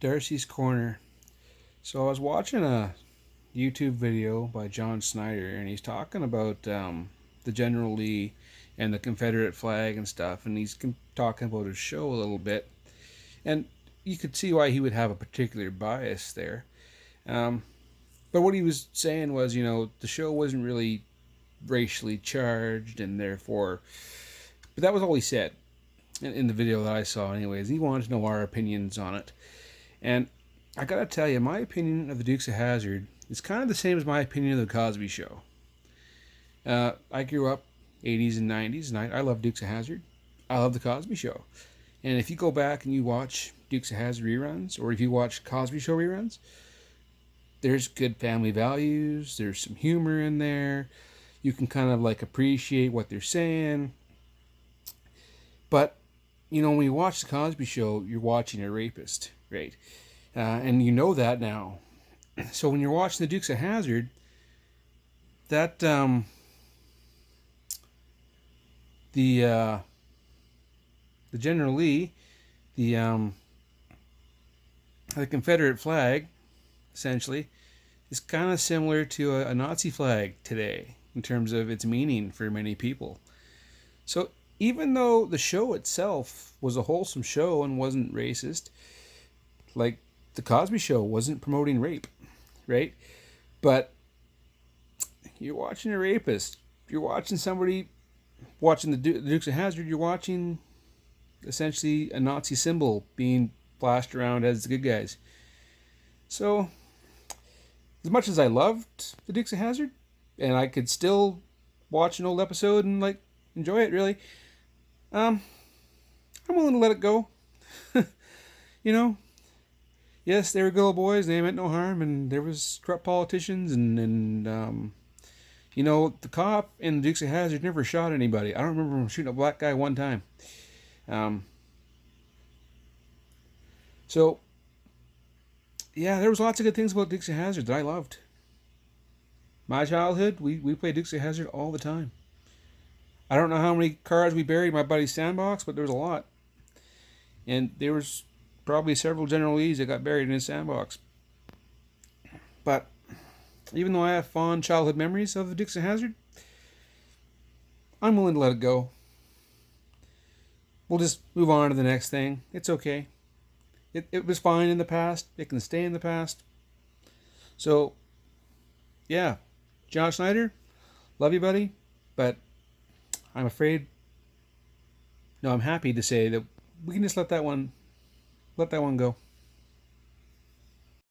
Darcy's Corner. So I was watching a YouTube video by John Schneider, and he's talking about the General Lee and the Confederate flag and stuff, and he's talking about his show a little bit, and you could see why he would have a particular bias there. Um, but what he was saying was, the show wasn't really racially charged, and therefore, but that was all he said in the video that I saw. Anyways, he wanted to know our opinions on it, and I gotta tell you, my opinion of the Dukes of Hazzard is kind of the same as my opinion of the Cosby Show. I grew up 80s and 90s, and I love Dukes of Hazzard. I love the Cosby Show. And if you go back and you watch Dukes of Hazzard reruns, or if you watch Cosby Show reruns, there's good family values, there's some humor in there, you can kind of like appreciate what they're saying. But, when you watch the Cosby Show, you're watching a rapist, right? And you know that now. So when you're watching the Dukes of Hazzard, that the General Lee, the Confederate flag, essentially, is kind of similar to a Nazi flag today in terms of its meaning for many people. So even though the show itself was a wholesome show and wasn't racist, like the Cosby Show wasn't promoting rape, right? But you're watching a rapist. You're watching somebody, watching the Dukes of Hazzard, you're watching essentially a Nazi symbol being flashed around as the good guys. So, as much as I loved the Dukes of Hazzard, and I could still watch an old episode and enjoy it really, I'm willing to let it go. Yes, they were good old boys, they meant no harm, and there was corrupt politicians, and the cop in the Dukes of Hazzard never shot anybody. I don't remember him shooting a black guy one time. So, yeah, there was lots of good things about Dukes of Hazzard that I loved. My childhood, we played Dukes of Hazzard all the time. I don't know how many cars we buried in my buddy's sandbox, but there was a lot. And there was probably several General Lees that got buried in his sandbox. But even though I have fond childhood memories of the Dukes of Hazzard, I'm willing to let it go. We'll just move on to the next thing. It's okay. It was fine in the past. It can stay in the past. So, yeah. John Schneider, love you, buddy. But I'm afraid, no, I'm happy to say that we can just let that one go.